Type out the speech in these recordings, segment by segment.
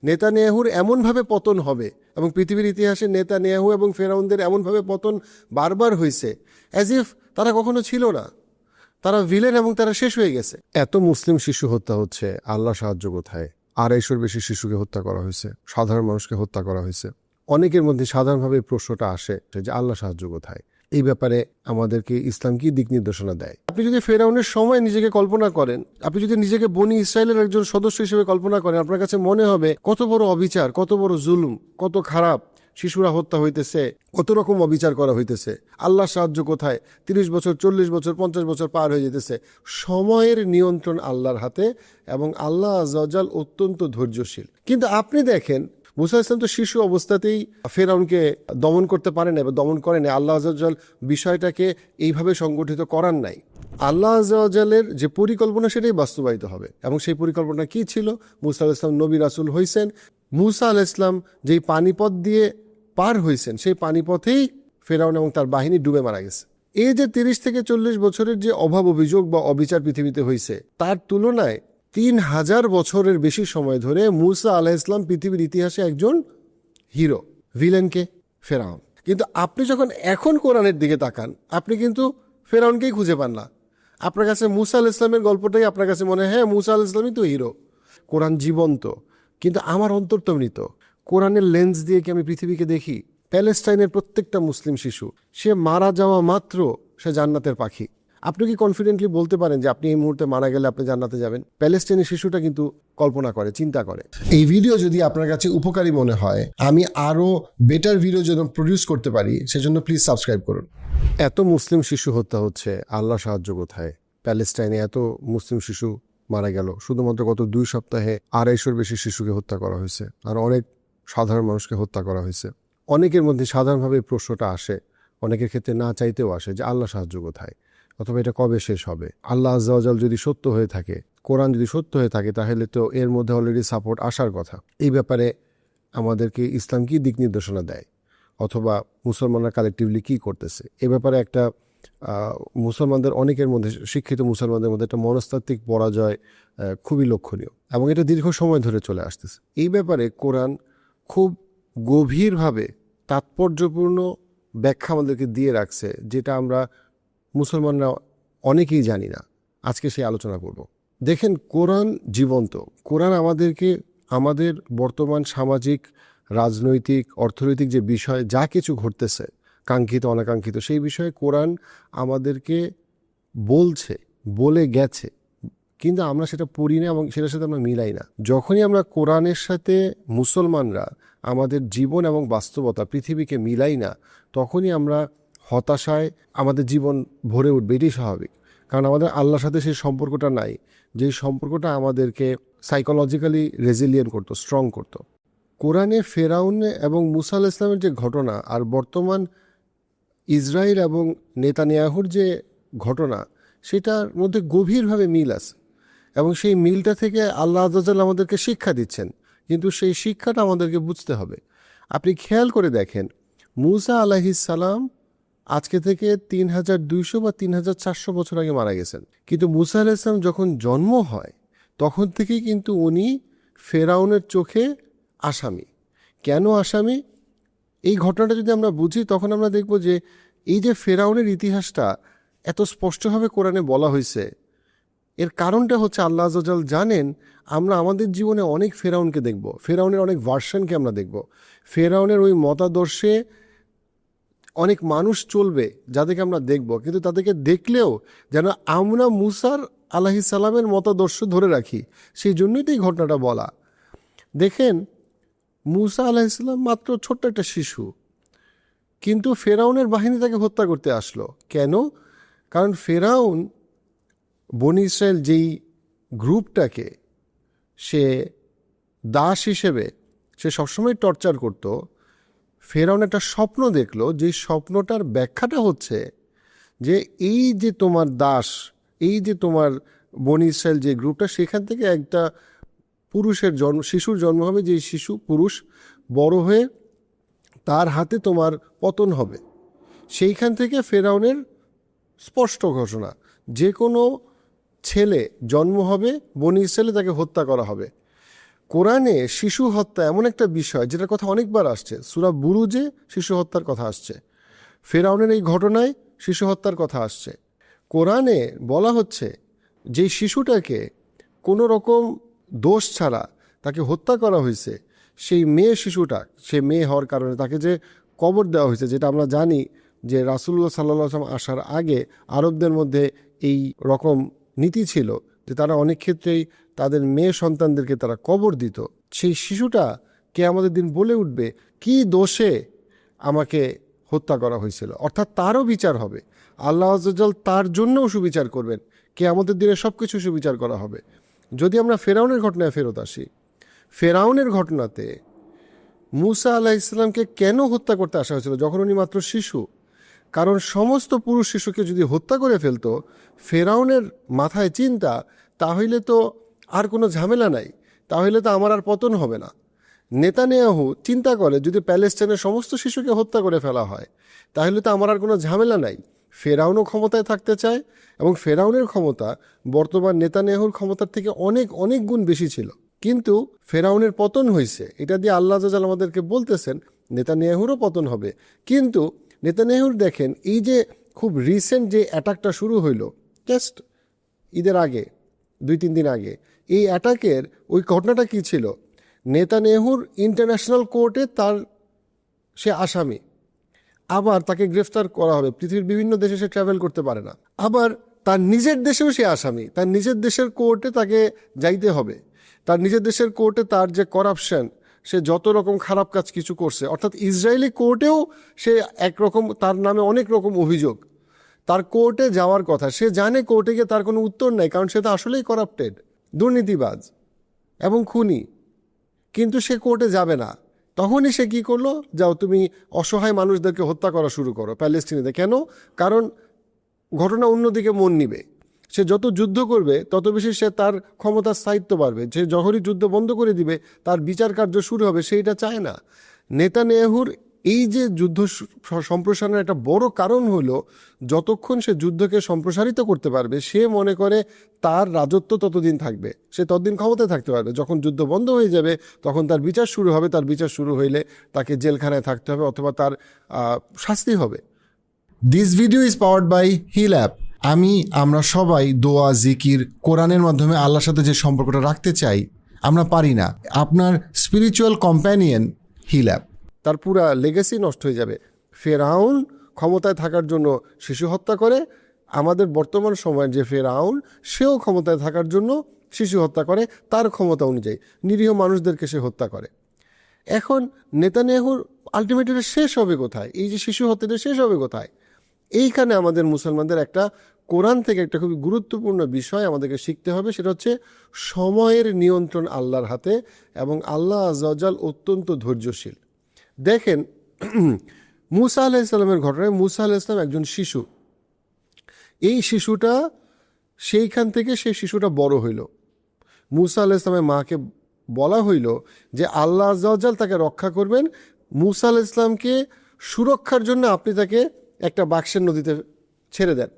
নেতানিয়াহুর এমনভাবে পতন হবে এবং পৃথিবীর ইতিহাসে নেতানিয়াহু এবং ফেরাউনদের এমনভাবে পতন বারবার হয়েছে অ্যাজ ইফ তারা কখনো ছিল না, তারা ভিলেন এবং তারা শেষ হয়ে গেছে। এত মুসলিম শিশু হত্যা হচ্ছে, আল্লাহ সাহায্য কোথায়? 250-র বেশি শিশুকে হত্যা করা হয়েছে, সাধারণ মানুষকে হত্যা করা হয়েছে। অনেকের মধ্যে সাধারণভাবে প্রশ্নটা আসে যে আল্লাহ সাহায্য কোথায়? এই ব্যাপারে আমাদেরকে ইসলাম কি দিক নির্দেশনা দেয়? আপনি যদি ফেরাউনের সময় নিজেকে কল্পনা করেন, আপনি যদি নিজেকে বনি ইসরায়েলের একজন সদস্য হিসেবে কল্পনা করেন, আপনার কাছে মনে হবে কত বড় অবিচার, কত বড় জুলুম, কত খারাপ, শিশুরা হত্যা হইতেছে, কত রকম অবিচার করা হইতেছে। আল্লাহ সাহায্য কোথায়? 30 বছর, 40 বছর, 50 বছর পার হয়ে যেতেছে। সময়ের নিয়ন্ত্রণ আল্লাহর হাতে এবং আল্লাহ আযজা ওয়া জাল অত্যন্ত ধৈর্যশীল। কিন্তু আপনি দেখেন মুসা ইসলাম তো শিশু অবস্থাতেই ফেরাউনকে দমন করতে পারেন না বা দমন করেন। আল্লাহ আযজা ওয়া জাল বিষয়টাকে এইভাবে সংগঠিত করার নাই। আল্লাহ আযজা ওয়া জালের যে পরিকল্পনা সেটাই বাস্তবায়িত হবে। এবং সেই পরিকল্পনা কি ছিল? মুসা আলাইহিস সালাম নবী রাসূল হইছেন। মুসা আলাইহিস সালাম যেই পানিপথ দিয়ে পার হইছেন, সেই পানিপথেই ফেরাউন এবং তার বাহিনী ডুবে মারা গেছে। এই যে 30 থেকে 40 বছরের যে অভাব অভিযোগ বা অবিচার পৃথিবীতে হয়েছে, তার তুলনায় 3000 বছরের বেশি সময় ধরে মুসা আলাইহিস সালাম পৃথিবীর ইতিহাসে একজন হিরো। ভিলেনকে? ফেরাউন। কিন্তু আপনি যখন এখন কোরআনের দিকে তাকান, আপনি কিন্তু ফেরাউনকেই খুঁজে পান না। আপনার কাছে মুসা আলাইহিস সালামের গল্পটাই আপনার কাছে মনে হয়, হ্যাঁ মুসা আলাইহিস সালামই তো হিরো। কোরআন জীবন্ত, কিন্তু আমার অন্তর তো মৃত। কোরআনের লেন্স দিয়ে কি আমি পৃথিবীকে দেখি? প্যালেস্টাইনের প্রত্যেকটা মুসলিম শিশু, সে মারা যাওয়া মাত্র সে জান্নাতের পাখি। আপনি কি কনফিডেন্টলি বলতে পারেন যে আপনি এই মুহূর্তে মারা গেলে আপনি জান্নাতে যাবেন? প্যালেস্টাইনের শিশুটা কিন্তু কল্পনা করে, চিন্তা করে। এই ভিডিও যদি আপনার কাছে উপকারী মনে হয়, আমি আরো বেটার ভিডিও যেন প্রডিউস করতে পারি, সেজন্য প্লিজ সাবস্ক্রাইব করুন। এত মুসলিম শিশু হত্যা হচ্ছে, আল্লাহ সাহায্য কোথায়? প্যালেস্টাইনে এত মুসলিম শিশু মারা গেল, শুধুমাত্র গত 2 সপ্তাহে 250-র বেশি শিশুকে হত্যা করা হয়েছে, আর অনেক সাধারণ মানুষকে হত্যা করা হয়েছে। অনেকের মধ্যে সাধারণভাবে প্রশ্নটা আসে, অনেকের ক্ষেত্রে না চাইতেও আসে, যে আল্লাহ সাহায্য কোথায়, অথবা এটা কবে শেষ হবে? আল্লাহ আযজা ওয়া জাল যদি সত্য হয়ে থাকে, কোরআন যদি সত্য হয়ে থাকে, তাহলে তো এর মধ্যে অলরেডি সাপোর্ট আসার কথা। এই ব্যাপারে আমাদেরকে ইসলাম কি দিক নির্দেশনা দেয়, অথবা মুসলমানরা কালেকটিভলি কি করতেছে? এ ব্যাপারে একটা মুসলমানদের অনেকের মধ্যে, শিক্ষিত মুসলমানদের মধ্যে একটা মনস্তাত্ত্বিক পরাজয় খুবই লক্ষণীয়, এবং এটা দীর্ঘ সময় ধরে চলে আসতেছে। এই ব্যাপারে কোরআন খুব গভীরভাবে তাৎপর্যপূর্ণ ব্যাখ্যা আমাদেরকে দিয়ে রাখছে, যেটা আমরা মুসলমানরা অনেকেই জানি না। আজকে সেই আলোচনা করব। দেখেন, কোরআন জীবন্ত। কোরআন আমাদেরকে আমাদের বর্তমান সামাজিক, রাজনৈতিক, অর্থনৈতিক যে বিষয় যা কিছু ঘটতেছে, কাঙ্ক্ষিত অনাকাঙ্ক্ষিত, সেই বিষয়ে কোরআন আমাদেরকে বলছে, বলে গেছে, কিন্তু আমরা সেটা পড়ি না এবং সেটার সাথে আমরা মিলাই না। যখনই আমরা কোরআনের সাথে মুসলমানরা আমাদের জীবন এবং বাস্তবতা, পৃথিবীকে মিলাই না, তখনই আমরা হতাশায় আমাদের জীবন ভরে উঠবে। এটাই স্বাভাবিক, কারণ আমাদের আল্লাহর সাথে সেই সম্পর্কটা নাই, যে সম্পর্কটা আমাদেরকে সাইকোলজিক্যালি রেজিলিয়েন্ট করতো, স্ট্রং করতো। কোরআনে ফেরাউন এবং মুসা আলাইহিস সালামের যে ঘটনা, আর বর্তমান ইসরায়েল এবং নেতানিয়াহুর যে ঘটনা, সেটার মধ্যে গভীরভাবে মিল আছে, এবং সেই মিলটা থেকে আল্লাহ আযজা ওয়া জাল আমাদেরকে শিক্ষা দিচ্ছেন। কিন্তু সেই শিক্ষাটা আমাদেরকে বুঝতে হবে। আপনি খেয়াল করে দেখেন, মুসা আলাইহিস সালাম আজকে থেকে 3200 বা 3400 বছর আগে মারা গেছেন। কিন্তু মুসা আলাইহিস সালাম যখন জন্ম হয়, তখন থেকেই কিন্তু উনি ফেরাউনের চোখে আসামি। কেন আসামি? এই ঘটনাটা যদি আমরা বুঝি, তখন আমরা দেখব যে এই যে ফেরাউনের ইতিহাসটা এত স্পষ্টভাবে কোরআনে বলা হয়েছে, এর কারণটা হচ্ছে আল্লাহ আযজা ওয়া জাল জানেন আমরা আমাদের জীবনে অনেক ফেরাউনকে দেখব, ফেরাউনের অনেক ভার্সনকে আমরা দেখব। ফেরাউনের ওই মতাদর্শে অনেক মানুষ চলবে যাদেরকে আমরা দেখব, কিন্তু তাদেরকে দেখলেও যেন আমরা মুসার আলাইহিস সালামের মতাদর্শ ধরে রাখি। সেই জন্যই তো এই ঘটনাটা বলা। দেখেন, মুসা আলাইহিস সালাম মাত্র ছোট্ট একটা শিশু, কিন্তু ফেরাউনের বাহিনী তাকে হত্যা করতে আসলো। কেন? কারণ ফেরাউন বনি ইসরায়েল যেই গ্রুপটাকে সে দাস হিসেবে সে সবসময় টর্চার করত, ফেরাউন একটা স্বপ্ন দেখলো, যে স্বপ্নটার ব্যাখ্যাটা হচ্ছে যে এই যে তোমার দাস, এই যে তোমার বনি ইসরায়েল যে গ্রুপটা, সেখান থেকে একটা পুরুষের জন্ম, শিশুর জন্ম হবে, যে শিশু পুরুষ বড় হয়ে তার হাতে তোমার পতন হবে। সেইখান থেকে ফেরাউনের স্পষ্ট ঘোষণা, যে কোনো ছেলে জন্ম হবে বনি ইসরায়েলে তাকে হত্যা করা হবে। কোরআনে শিশু হত্যা এমন একটা বিষয় যেটার কথা অনেকবার আসছে। সূরা বুরুজে শিশু হত্যার কথা আসছে, ফেরাউনের এই ঘটনায় শিশু হত্যার কথা আসছে। কোরআনে বলা হচ্ছে যে শিশুটাকে কোনো রকম দোষ ছাড়া তাকে হত্যা করা হয়েছে, সেই মেয়ে শিশুটা, সে মেয়ে হওয়ার কারণে তাকে যে কবর দেওয়া হয়েছে, যেটা আমরা জানি যে রাসূলুল্লাহ সাল্লাল্লাহু আলাইহি ওয়াসাল্লাম আসার আগে আরবদের মধ্যে এই রকম নীতি ছিল যে তারা অনেক ক্ষেত্রেই তাদের মেয়ে সন্তানদেরকে তারা কবর দিত। সেই শিশুটা কিয়ামতের দিন বলে উঠবে, কি দোষে আমাকে হত্যা করা হয়েছিল, অর্থাৎ তারও বিচার হবে। আল্লাহ আযজা ওয়া জাল তার জন্যও সুবিচার করবেন, কিয়ামতের দিনে সব কিছু সুবিচার করা হবে। যদি আমরা ফেরাউনের ঘটনায় ফেরত আসি, ফেরাউনের ঘটনাতে মূসা আলাইহিস সালামকে কেন হত্যা করতে আসা হয়েছিল যখন উনি মাত্র শিশু? কারণ সমস্ত পুরুষ শিশুকে যদি হত্যা করে ফেলতো, ফেরাউনের মাথায় চিন্তা, তাহলে তো আর কোনো ঝামেলা নাই, তাহলে তো আমার আর পতন হবে না। নেতানিয়াহু চিন্তা করে, যদি প্যালেস্টাইনের সমস্ত শিশুকে হত্যা করে ফেলা হয় তাহলে তো আমার আর কোনো ঝামেলা নাই। ফেরাউনও ক্ষমতায় থাকতে চায় এবং ফেরাউনের ক্ষমতা বর্তমান নেতানিয়াহুর ক্ষমতার থেকে অনেক অনেক গুণ বেশি ছিল। কিন্তু ফেরাউনের পতন হয়েছে, এটা দিয়ে আল্লাহ আযজা ওয়া জাল আমাদেরকে বলতেছেন নেতানিয়াহুরও পতন হবে। কিন্তু নেতানিয়াহুর দেখেন, এই যে খুব রিসেন্ট যে অ্যাটাকটা শুরু হইল জাস্ট ঈদের আগে 2-3 দিন আগে, এই অ্যাটাকের ওই ঘটনাটা কি ছিল? নেতানিয়াহুর ইন্টারন্যাশনাল কোর্টে সে আসামি, আবার তাকে গ্রেফতার করা হবে, পৃথিবীর বিভিন্ন দেশে সে ট্রাভেল করতে পারে না। আবার তার নিজের দেশেও সে আসামি, তার নিজের দেশের কোর্টে তাকে যাইতে হবে। তার নিজের দেশের কোর্টে তার যে করাপশন, সে যত রকম খারাপ কাজ কিছু করছে, অর্থাৎ ইসরায়েলি কোর্টেও সে একরকম, তার নামে অনেক রকম অভিযোগ, তার কোর্টে যাওয়ার কথা। সে জানে কোর্টে গিয়ে তার কোনো উত্তর নাই, কারণ সে তো আসলেই করাপ্টেড, দুর্নীতিবাজ এবং খুনি, কিন্তু সে কোর্টে যাবে না। তখনই সে কি করলো, যাও তুমি অসহায় মানুষদেরকে হত্যা করা শুরু করো প্যালেস্টিনিতে। কেন? কারণ ঘটনা অন্যদিকে মন নিবে। সে যত যুদ্ধ করবে তত বেশি সে তার ক্ষমতার স্থায়িত্ব বাড়বে। যে যখনই যুদ্ধ বন্ধ করে দিবে তার বিচার কার্য শুরু হবে, সে এটা চায় না। নেতানিয়াহুর এই যে যুদ্ধ সম্প্রসারণের একটা বড় কারণ হলো, যতক্ষণ সে যুদ্ধকে সম্প্রসারিত করতে পারবে, সে মনে করে তার রাজত্ব ততদিন থাকবে, সে ততদিন ক্ষমতায় থাকতে পারবে। যখন যুদ্ধ বন্ধ হয়ে যাবে তখন তার বিচার শুরু হবে, তার বিচার শুরু হইলে তাকে জেলখানায় থাকতে হবে অথবা তার শাস্তি হবে। This video is powered by Hill app. আমরা সবাই দোয়া, জিকির, কোরআনের মাধ্যমে আল্লাহর সাথে যে সম্পর্কটা রাখতে চাই, আমরা পারি না। আপনার স্পিরিচুয়াল কম্প্যানিয়ন হিল অ্যাপ। তার পুরা লেগেসি নষ্ট হয়ে যাবে। ফেরাউন ক্ষমতায় থাকার জন্য শিশু হত্যা করে, আমাদের বর্তমান সময়ের যে ফেরাউন, সেও ক্ষমতায় থাকার জন্য শিশু হত্যা করে, তার ক্ষমতা অনুযায়ী নিরীহ মানুষদেরকে সে হত্যা করে। এখন নেতানিয়াহুর আলটিমেটলি শেষ হবে কোথায়? এই যে শিশু হত্যাটা শেষ হবে কোথায়? এইখানে আমাদের মুসলমানদের একটা কোরআন থেকে একটা খুবই গুরুত্বপূর্ণ বিষয় আমাদেরকে শিখতে হবে, সেটা হচ্ছে সময়ের নিয়ন্ত্রণ আল্লাহর হাতে, এবং আল্লাহ আযজা ওয়া জাল অত্যন্ত ধৈর্যশীল। দেখেন, মূসা আলাইহিস সালামের ঘটনায়, মূসা আলাইহিস সালাম একজন শিশু। এই শিশুটা, সেইখান থেকে সেই শিশুটা বড় হইল। মূসা আলাইহিস সালামের মাকে বলা হইল যে আল্লাহ আযজা ওয়া জাল তাকে রক্ষা করবেন, মূসা আলাইহিস সালামকে সুরক্ষার জন্য আপনি তাকে একটা বাক্সের নদীতে ছেড়ে দেন।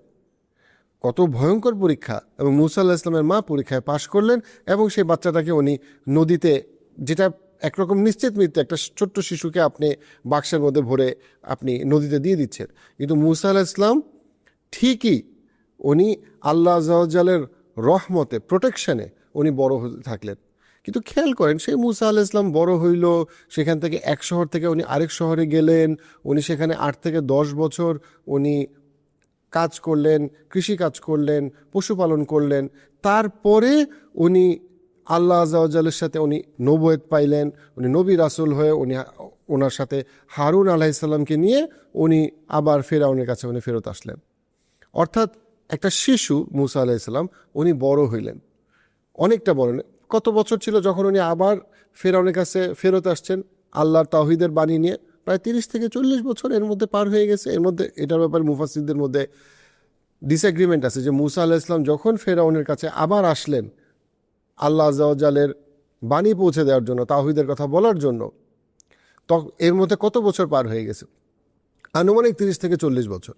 কত ভয়ঙ্কর পরীক্ষা! এবং মূসা আলাইহিস সালামের মা পরীক্ষায় পাশ করলেন এবং সেই বাচ্চাটাকে উনি নদীতে, যেটা একরকম নিশ্চিত মৃত্যু, একটা ছোট্ট শিশুকে আপনি বাক্সের মধ্যে ভরে আপনি নদীতে দিয়ে দিচ্ছেন। কিন্তু মূসা আলাইহিস সালাম ঠিকই উনি আল্লাহ আযজা ওয়া জালের রহমতে, প্রোটেকশনে উনি বড় হতে থাকলেন। কিন্তু খেয়াল করেন, সেই মূসা আলাইহিস সালাম বড় হইল, সেখান থেকে এক শহর থেকে উনি আরেক শহরে গেলেন, উনি সেখানে 8 থেকে 10 বছর উনি কাজ করলেন, কৃষি কাজ করলেন, পশুপালন করলেন। তারপরে উনি আল্লাহ আযজা ওয়া জালের সাথে উনি নবুয়ত পাইলেন, উনি নবী রাসূল হয়ে উনি ওনার সাথে হারুন আলাইহিস সালামকে নিয়ে উনি আবার ফেরাউনের কাছে উনি ফেরত আসলেন। অর্থাৎ একটা শিশু মূসা আলাইহিস সালাম, উনি বড় হইলেন, অনেকটা বড়। কত বছর ছিল যখন উনি আবার ফেরাউনের কাছে ফেরত আসছেন আল্লাহর তাওহীদের বাণী নিয়ে? প্রায় 30 থেকে 40 বছর এর মধ্যে পার হয়ে গেছে। এর মধ্যে এটার ব্যাপারে মুফাসসিরদের মধ্যে ডিসএগ্রিমেন্ট আছে যে মূসা আলাইহিস সালাম যখন ফেরাউনের কাছে আবার আসলেন আল্লাহ আযজা ওয়া জালের বাণী পৌঁছে দেওয়ার জন্য, তাওহীদের কথা বলার জন্য, এর মধ্যে কত বছর পার হয়ে গেছে? আনুমানিক 30 থেকে 40 বছর।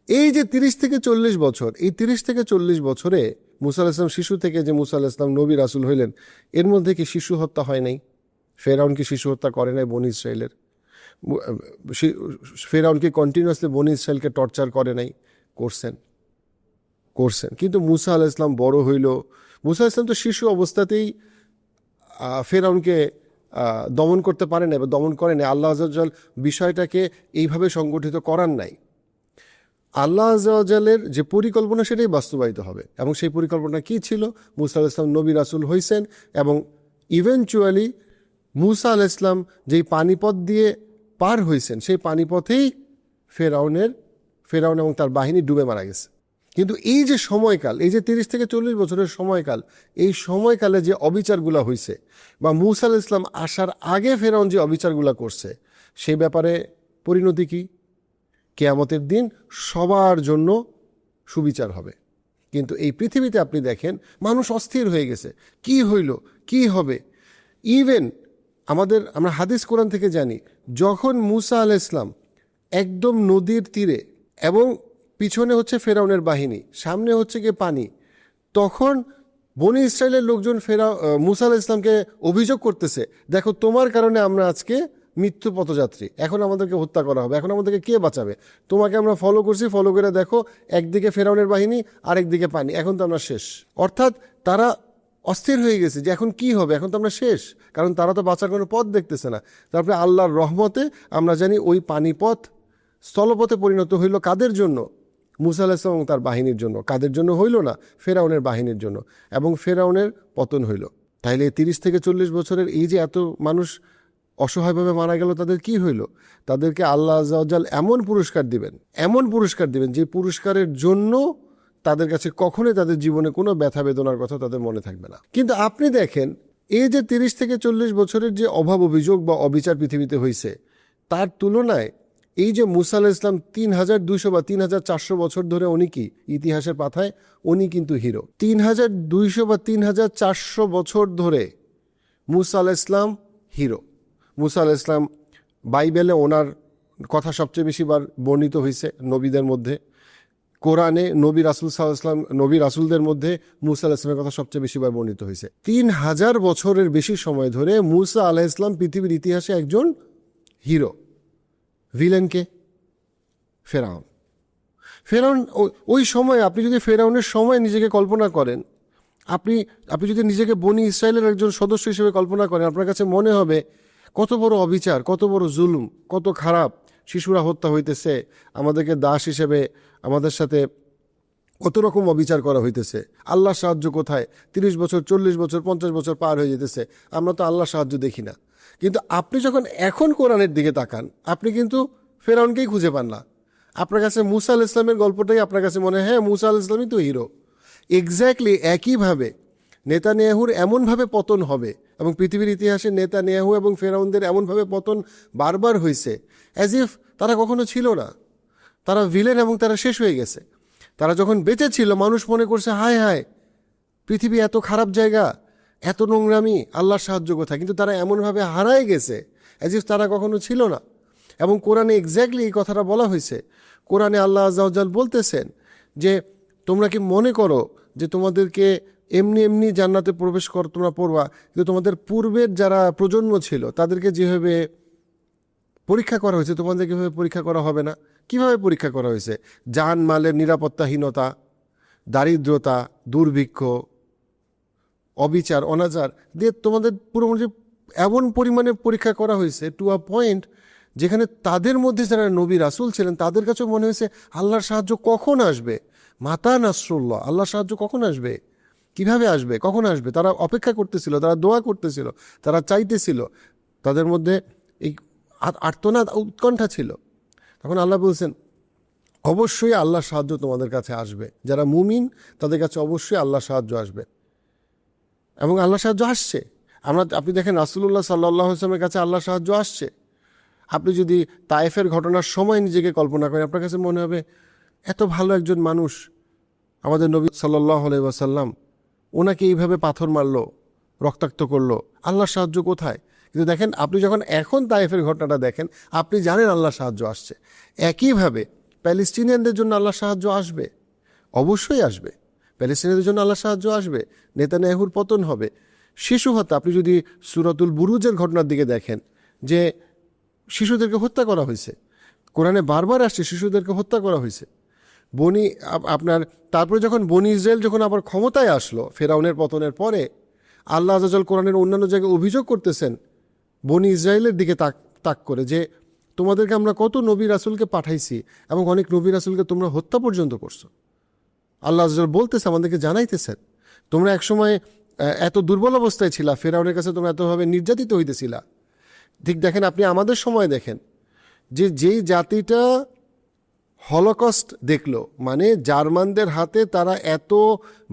এই যে 30 থেকে 40 বছর, এই 30 থেকে 40 বছরে মুসা আলাইহিস সালাম শিশু থেকে যে মুসা আলাইহিস সালাম নবী রাসূল হইলেন, এর মধ্যে কি শিশু হত্যা হয় নাই? ফেরাউন কি শিশু হত্যা করে নাই বনি ইসরায়েলের? ফেরাউন কি কন্টিনিউয়াসলি বনি ইসরায়েলকে টর্চার করে নাই? করছেন। কিন্তু মুসা আলাইহিস সালাম বড় হইল। মুসা আলাইহিস সালাম তো শিশু অবস্থাতেই ফেরাউনকে দমন করতে পারে না বা দমন করে নাই। আল্লাহ আযজা ওয়া জাল বিষয়টাকে এইভাবে সংগঠিত করার নাই। আল্লাহ আযজা ওয়া জালের যে পরিকল্পনা সেটাই বাস্তবায়িত হবে। এবং সেই পরিকল্পনা কি ছিল? মুসা আলাইহিস সালাম নবী রাসূল হইছেন এবং ইভেনচুয়ালি মুসা আলাইহিস সালাম যেই পানিপথ দিয়ে পার হইছেন সেই পানিপথেই ফেরাউন এবং তার বাহিনী ডুবে মারা গেছে। কিন্তু এই যে সময়কাল, এই যে 30 থেকে 40 বছরের সময়কাল, এই সময়কালে যে অবিচারগুলো হয়েছে বা মুসা আলাইহিস সালাম আসার আগে ফেরাউন যে অবিচারগুলো করছে, সেই ব্যাপারে পরিণতি কি? কিয়ামতের দিন সবার জন্য সুবিচার হবে। কিন্তু এই পৃথিবীতে আপনি দেখেন মানুষ অস্থির হয়ে গেছে। কি হইল, কি হবে? ইভেন আমরা হাদিস কোরআন থেকে জানি, যখন মুসা আলাইহিস সালাম একদম নদীর তীরে এবং পিছনে হচ্ছে ফেরাউনের বাহিনী, সামনে হচ্ছে গিয়ে পানি, তখন বনি ইসরায়েলের লোকজন মুসা আলাইহিস সালামকে অভিযোগ করতেছে, দেখো তোমার কারণে আমরা আজকে মৃত্যু পথযাত্রী, এখন আমাদেরকে হত্যা করা হবে, এখন আমাদেরকে কে বাঁচাবে? তোমাকে আমরা ফলো করছি, ফলো করে দেখো একদিকে ফেরাউনের বাহিনী আরেকদিকে পানি, এখন তো আমরা শেষ। অর্থাৎ তারা অস্থির হয়ে গেছে যে এখন কি হবে, এখন তো আমরা শেষ, কারণ তারা তো বাঁচার কোনো পথ দেখতেছে না। তারপরে আল্লাহর রহমতে আমরা জানি ওই পানিপথ স্থলপথে পরিণত হইল কাদের জন্য? মুসা আলাইহিস সালাম এবং তার বাহিনীর জন্য। কাদের জন্য হইল না? ফেরাউনের বাহিনীর জন্য। এবং ফেরাউনের পতন হইল। তাইলে 30 থেকে 40 বছরের এই যে এত মানুষ অসহায়ভাবে মারা গেল, তাদের কি হইল? তাদেরকে আল্লাহ আযজা ওয়া জাল এমন পুরস্কার দিবেন যে পুরস্কারের জন্য তাদের কাছে কখনোই তাদের জীবনে কোনো ব্যথা বেদনার কথা তাদের মনে থাকবে না। কিন্তু আপনি দেখেন এই যে 30 থেকে 40 বছরের যে অভাব অভিযোগ বা অবিচার পৃথিবীতে হয়েছে, তার তুলনায় এই যে মুসা আলাইহিস সালাম 3200 বা 3400 বছর ধরে উনি কি ইতিহাসের পাতায় উনি কিন্তু হিরো। 3200 বা 3400 বছর ধরে মুসা আলাইহিস সালাম হিরো। মুসা আলাইহিস সালাম বাইবেলে ওনার কথা সবচেয়ে বেশি বার বর্ণিত হয়েছে নবীদের মধ্যে। কোরআনে নবী রাসূলদের মধ্যে মুসা আলাইহিস সালামের কথা সবচেয়ে বেশি বার বর্ণিত হয়েছে। 3000 বছরের বেশি সময় ধরে মুসা আলাইহিস সালাম পৃথিবীর ইতিহাসে একজন হিরো। ভিলেনকে? ফেরাউন ওই সময় আপনি যদি ফেরাউনের সময় নিজেকে কল্পনা করেন, আপনি যদি নিজেকে বনি ইসরায়েলের একজন সদস্য হিসেবে কল্পনা করেন, আপনার কাছে মনে হবে কত বড় অবিচার, কত বড় জুলুম, কত খারাপ। শিশুরা হত্যা হইতেছে, আমাদেরকে দাস হিসেবে আমাদের সাথে কত রকম অবিচার করা হইতেছে। আল্লাহর সাহায্য কোথায়? 30 বছর, 40 বছর, 50 বছর পার হয়ে যেতেছে, আমরা তো আল্লাহর সাহায্য দেখি না। কিন্তু আপনি যখন এখন কোরআনের দিকে তাকান, আপনি কিন্তু ফেরাউনকেই খুঁজে পান না। আপনার কাছে মুসা আলাইহিস সালামের গল্পটাই আপনার কাছে মনে হয়, হ্যাঁ মুসা আলাইহিস সালামই তো হিরো। এক্স্যাক্টলি একইভাবে নেতানিয়াহুর এমনভাবে পতন হবে এবং পৃথিবীর ইতিহাসে নেতানিয়াহু এবং ফেরাউনদের এমনভাবে পতন বারবার হয়েছে, অ্যাজ ইফ তারা কখনো ছিল না। তারা ভিলেন এবং তারা শেষ হয়ে গেছে। তারা যখন বেঁচে ছিল মানুষ মনে করছে হায় হায় পৃথিবী এত খারাপ জায়গা, এত নোংরামি, আল্লাহর সাহায্য কোথায়? কিন্তু তারা এমনভাবে হারায় গেছে অ্যাজ ইফ তারা কখনো ছিল না। এবং কোরআনে এক্স্যাক্টলি এই কথাটা বলা হয়েছে। কোরআনে আল্লাহ আযজা ওয়া জাল বলতেছেন যে তোমরা কি মনে করো যে তোমাদেরকে এমনি জান্নাতে প্রবেশ তোমরা পড়বা, কিন্তু তোমাদের পূর্বের যারা প্রজন্ম ছিল তাদেরকে যেভাবে পরীক্ষা করা হয়েছে তোমাদের কীভাবে পরীক্ষা করা হবে না? কিভাবে পরীক্ষা করা হয়েছে? জানমালের নিরাপত্তাহীনতা, দারিদ্রতা, দুর্ভিক্ষ, অবিচার, অনাচার দিয়ে তোমাদের পুরো এমন পরিমাণে পরীক্ষা করা হয়েছে টু আ পয়েন্ট যেখানে তাদের মধ্যে যারা নবী রাসূল ছিলেন তাদের কাছেও মনে হয়েছে আল্লাহর সাহায্য কখন আসবে? মাতা নাসরুল্লাহ, আল্লাহর সাহায্য কখন আসবে? কিভাবে আসবে? কখন আসবে? তারা অপেক্ষা করতেছিল, তারা দোয়া করতেছিল, তারা চাইতেছিল, তাদের মধ্যে এই আর্তনাদ উৎকণ্ঠা ছিল। তখন আল্লাহ বলছেন অবশ্যই আল্লাহর সাহায্য তোমাদের কাছে আসবে। যারা মুমিন তাদের কাছে অবশ্যই আল্লাহর সাহায্য আসবে এবং আল্লাহর সাহায্য আসছে। আপনি দেখেন রাসূলুল্লাহ সাল্লাল্লাহু আলাইহি ওয়াসাল্লামের কাছে আল্লাহর সাহায্য আসছে। আপনি যদি তায়েফের ঘটনার সময় নিজেকে কল্পনা করেন, আপনার কাছে মনে হবে এত ভালো একজন মানুষ আমাদের নবী সাল্লাল্লাহু আলাইহি ওয়াসাল্লাম, ওনাকে এইভাবে পাথর মারলো, রক্তাক্ত করলো, আল্লাহর সাহায্য কোথায়? কিন্তু দেখেন আপনি যখন এখন তায়েফের ঘটনাটা দেখেন, আপনি জানেন আল্লাহর সাহায্য আসছে। একইভাবে প্যালেস্টিনিয়ানদের জন্য আল্লাহর সাহায্য আসবে, অবশ্যই আসবে। প্যালেস্টাইনের জন্য আল্লাহ সাহায্য আসবে, নেতানিয়াহুর পতন হবে। শিশু হত্যা, আপনি যদি সূরাতুল বুরুজের ঘটনার দিকে দেখেন যে শিশুদেরকে হত্যা করা হয়েছে, কোরআনে বারবার আসছে শিশুদেরকে হত্যা করা হয়েছে। আপনার তারপরে যখন বনি ইসরায়েল যখন আবার ক্ষমতায় আসলো ফেরাউনের পতনের পরে, আল্লাহ আযza ওয়াজাল কোরআনের অন্যান্য জায়গায় অভিযোগ করতেছেন বনি ইসরায়েলের দিকে তাক করে যে তোমাদেরকে আমরা কত নবী রাসূলকে পাঠাইছি এবং অনেক নবী রাসূলকে তোমরা হত্যা পর্যন্ত করছো। আল্লাহ আযza ওয়াজাল বলতেছে, আমাদেরকে জানাইতেছেন, তোমরা একসময় এত দুর্বল অবস্থায় ছিলা, ফেরাউনের কাছে তোমরা এতভাবে নির্যাতিত হইতেছিলা। ঠিক দেখেন, আপনি আমাদের সময় দেখেন যে যেই জাতিটা হলোকস্ট দেখলো, মানে জার্মানদের হাতে তারা এত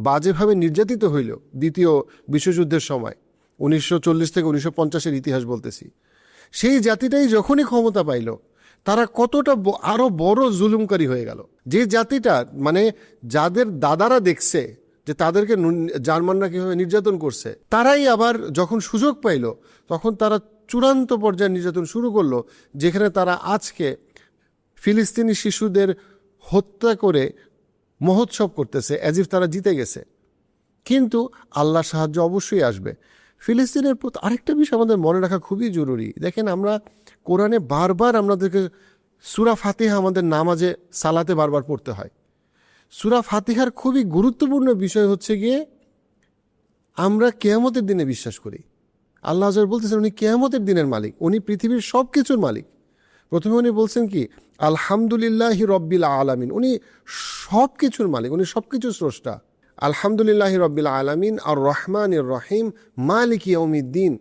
বাজেভাবে নির্যাতিত হইল দ্বিতীয় বিশ্বযুদ্ধের সময়, 1940 থেকে 1950-এর ইতিহাস বলতেছি, সেই জাতিটাই যখনই ক্ষমতা পাইল তারা কতটা আরো বড় জুলুমকারী হয়ে গেল। যে জাতিটা মানে যাদের দাদারা দেখছে যে তাদেরকে জার্মানরা কীভাবে নির্যাতন করছে, তারাই আবার যখন সুযোগ পাইল তখন তারা চূড়ান্ত পর্যায়ে নির্যাতন শুরু করলো, যেখানে তারা আজকে ফিলিস্তিনি শিশুদের হত্যা করে মহোৎসব করতেছে অ্যাজ ইফ তারা জিতে গেছে। কিন্তু আল্লাহ সাহায্য অবশ্যই আসবে। ফিলিস্তিনের প্রতি আরেকটা বিষয় আমাদের মনে রাখা খুবই জরুরি। দেখেন, আমরা কোরআনে বারবার আমাদেরকে সূরা ফাতিহা আমাদের নামাজে সালাতে বারবার পড়তে হয়। সূরা ফাতিহার খুবই গুরুত্বপূর্ণ বিষয় হচ্ছে গিয়ে আমরা কিয়ামতের দিনে বিশ্বাস করি। আল্লাহ আযza ওয়াজাল বলতেছেন উনি কিয়ামতের দিনের মালিক, উনি পৃথিবীর সব কিছুর মালিক। প্রথমে উনি বলছেন কি, আলহামদুলিল্লাহি রব্বিল আলামিন, উনি সব কিছুর মালিক, উনি সব কিছুর স্রষ্টা। আলহামদুলিল্লাহি রব্বিল আলামিন আর রহমানির রহিম মালিক ইয়াউমিদ্দিন।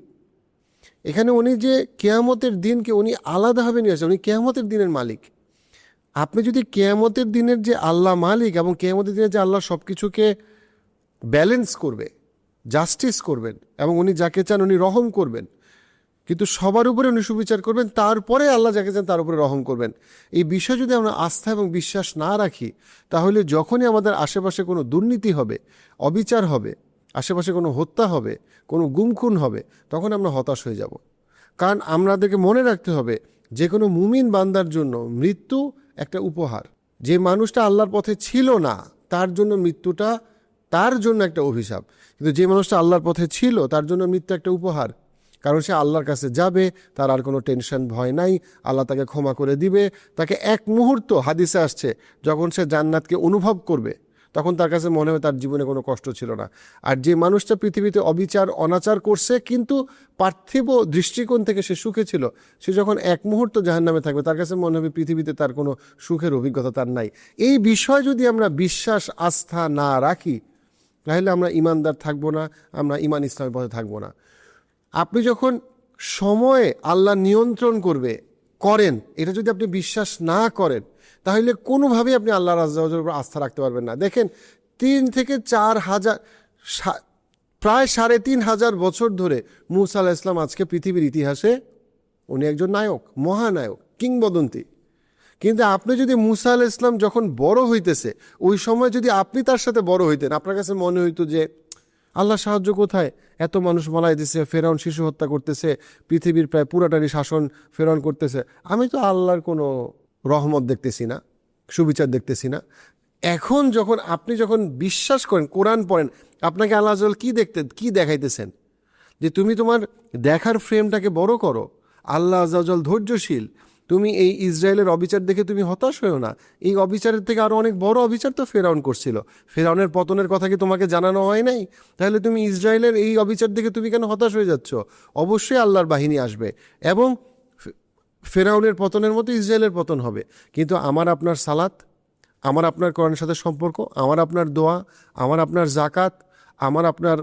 এখানে উনি যে কিয়ামতের দিনকে উনি আলাদাভাবে নিয়ে আসেন, উনি কিয়ামতের দিনের মালিক। আপনি যদি কিয়ামতের দিনের যে আল্লাহ মালিক এবং কিয়ামতের দিনের যে আল্লাহ সব কিছুকে ব্যালেন্স করবে, জাস্টিস করবেন এবং উনি যাকে চান উনি রহম করবেন, কিন্তু সবার উপরে উনি সুবিচার করবেন, তারপরে আল্লাহ যাকে চান তার উপরে রহম করবেন, এই বিষয় যদি আমরা আস্থা এবং বিশ্বাস না রাখি, তাহলে যখনই আমাদের আশেপাশে কোনো দুর্নীতি হবে, অবিচার হবে, আশেপাশে কোনো হত্যা হবে, কোনো গুমখুন হবে, তখন আমরা হতাশ হয়ে যাব। কারণ আমাদেরকে মনে রাখতে হবে যে কোনো মুমিন বান্দার জন্য মৃত্যু একটা উপহার। যে মানুষটা আল্লাহর পথে ছিল না তার জন্য মৃত্যুটা তার জন্য একটা অভিশাপ, কিন্তু যে মানুষটা আল্লাহর পথে ছিল তার জন্য মৃত্যু একটা উপহার। কারণ সে আল্লাহর কাছে যাবে, তার আর কোনো টেনশন ভয় নাই, আল্লাহ তাকে ক্ষমা করে দিবে। তাকে এক মুহূর্ত, হাদিসে আসছে, যখন সে জান্নাতকে অনুভব করবে তখন তার কাছে মনে হবে তার জীবনে কোনো কষ্ট ছিল না। আর যে মানুষটা পৃথিবীতে অবিচার অনাচার করছে কিন্তু পার্থিব দৃষ্টিকোণ থেকে সে সুখে ছিল, সে যখন এক মুহূর্ত জাহান্নামে থাকবে তার কাছে মনে হবে পৃথিবীতে তার কোনো সুখের অভিজ্ঞতা তার নাই। এই বিষয় যদি আমরা বিশ্বাস আস্থা না রাখি, তাহলে আমরা ইমানদার থাকবো না, আমরা ইমান ইসলামের পথে থাকবো না। আপনি যখন সময়ে আল্লাহ নিয়ন্ত্রণ করেন, এটা যদি আপনি বিশ্বাস না করেন, তাহলে কোনোভাবেই আপনি আল্লাহ আযza ওয়াজালের উপর আস্থা রাখতে পারবেন না। দেখেন, 3 থেকে 4 হাজার, প্রায় 3.5 বছর ধরে মূসা আলাইহিস সালাম আজকে পৃথিবীর ইতিহাসে উনি একজন নায়ক, মহানায়ক, কিংবদন্তি। কিন্তু আপনি যদি মূসা আলাইহিস সালাম যখন বড় হইতেছে, ওই সময় যদি আপনি তার সাথে বড় হইতেন, আপনার কাছে মনে হইতো যে আল্লাহ সাহায্য কোথায়, এত মানুষ মারা দিতেছে, ফেরাউন শিশু হত্যা করতেছে, পৃথিবীর প্রায় পুরাটারই শাসন ফেরাউন করতেছে, আমি তো আল্লাহর কোনো রহমত দেখতেছি না, সুবিচার দেখতেছি না। এখন আপনি যখন বিশ্বাস করেন, কোরআন পড়েন, আপনাকে আল্লাহ আযza ওয়াজাল কি দেখাইতেছেন যে তুমি তোমার দেখার ফ্রেমটাকে বড় করো। আল্লাহ আযza ওয়াজাল ধৈর্যশীল। তুমি এই ইসরায়েলের অবিচার দেখে তুমি হতাশ হয়েও না। এই অবিচারের থেকে আরো অনেক বড় অবিচার তো ফেরাউন করছিল। ফেরাউনের পতনের কথা কি তোমাকে জানানো হয় নাই? তাহলে তুমি ইসরায়েলের এই অবিচার দেখে তুমি কেন হতাশ হয়ে যাচ্ছ? অবশ্যই আল্লাহর বাহিনী আসবে এবং ফেরাউনের পতনের মতো ইসরায়েলের পতন হবে। কিন্তু আমার আপনার সালাত, আমার আপনার কোরআনের সাথে সম্পর্ক, আমার আপনার দোয়া, আমার আপনার জাকাত, আমার আপনার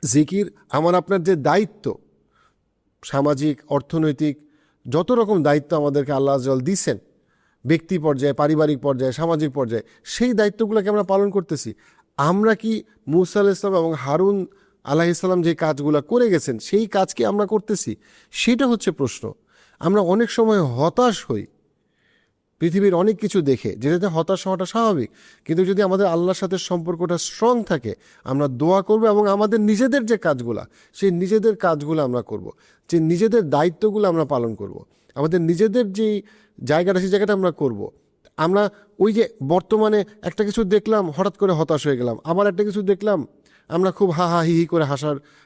জিকির, আমার আপনার যে দায়িত্ব, সামাজিক, অর্থনৈতিক, যত রকম দায়িত্ব আমাদেরকে আল্লাহ আযza ওয়াজাল দিয়েছেন, ব্যক্তি পর্যায়ে, পারিবারিক পর্যায়ে, সামাজিক পর্যায়ে, সেই দায়িত্বগুলোকে আমরা পালন করতেছি। আমরা কি মূসা আলাইহিস সালাম এবং হারুন আলাইহিস সালাম যে কাজগুলো করে গেছেন সেই কাজ কি আমরা করতেছি? সেটা হচ্ছে প্রশ্ন। আমরা অনেক সময় হতাশ হই পৃথিবীর অনেক কিছু দেখে, যেটাতে হতাশ হওয়াটা স্বাভাবিক। কিন্তু যদি আমাদের আল্লাহর সাথে সম্পর্কটা স্ট্রং থাকে, আমরা দোয়া করব এবং আমাদের নিজেদের যে কাজগুলা, সেই নিজেদের কাজগুলো আমরা করব, যে নিজেদের দায়িত্বগুলো আমরা পালন করব, আমাদের নিজেদের যে জায়গাটা সেই জায়গাটা আমরা করব। আমরা ওই যে বর্তমানে একটা কিছু দেখলাম হঠাৎ করে হতাশ হয়ে গেলাম, আবার একটা কিছু দেখলাম আমরা খুব হা হা হি হি করে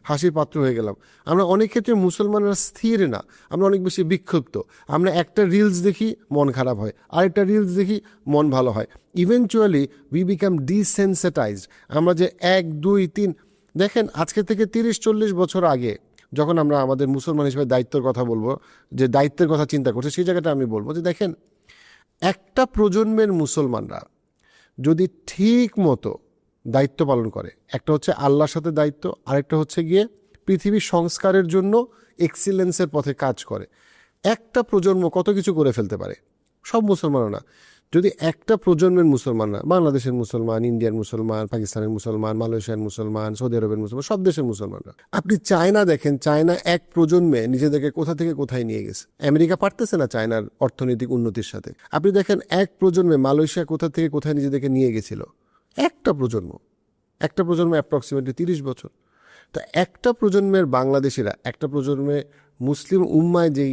হাসির পাত্র হয়ে গেলাম। আমরা অনেক ক্ষেত্রে মুসলমানরা স্থির না, আমরা অনেক বেশি বিক্ষুব্ধ। আমরা একটা রিলস দেখি মন খারাপ হয়, আরেকটা রিলস দেখি মন ভালো হয়। Eventually we become desensitized. আমরা যে 1 2 3 দেখেন, আজকে থেকে 30-40 বছর আগে যখন আমরা আমাদের মুসলমান হিসেবে দায়িত্বের কথা বলবো, যে দায়িত্বের কথা চিন্তা করছে, সেই জায়গাটা আমি বলবো যে দেখেন, একটা প্রজন্মের মুসলমানরা যদি ঠিক মতো দায়িত্ব পালন করে, একটা হচ্ছে আল্লাহর সাথে দায়িত্ব, আরেকটা হচ্ছে গিয়ে পৃথিবীর সংস্কারের জন্য এক্সিলেন্সের পথে কাজ করে, একটা প্রজন্ম কত কিছু করে ফেলতে পারে। সব মুসলমানরা না, যদি একটা প্রজন্মের মুসলমানরা, বাংলাদেশের মুসলমান, ইন্ডিয়ার মুসলমান, পাকিস্তানের মুসলমান, মালয়েশিয়ার মুসলমান, সৌদি আরবের মুসলমান, সব দেশের মুসলমানরা, আপনি চায়না দেখেন, চায়না এক প্রজন্মে নিজেদেরকে কোথা থেকে কোথায় নিয়ে গেছে। আমেরিকা পারতেছে না চায়নার অর্থনৈতিক উন্নতির সাথে। আপনি দেখেন এক প্রজন্মে মালয়েশিয়া কোথা থেকে কোথায় নিজেদেরকে নিয়ে গেছিল। একটা প্রজন্ম অ্যাপ্রক্সিমেটলি 30 বছর। তো একটা প্রজন্মের বাংলাদেশিরা, একটা প্রজন্মে মুসলিম উম্মায় যেই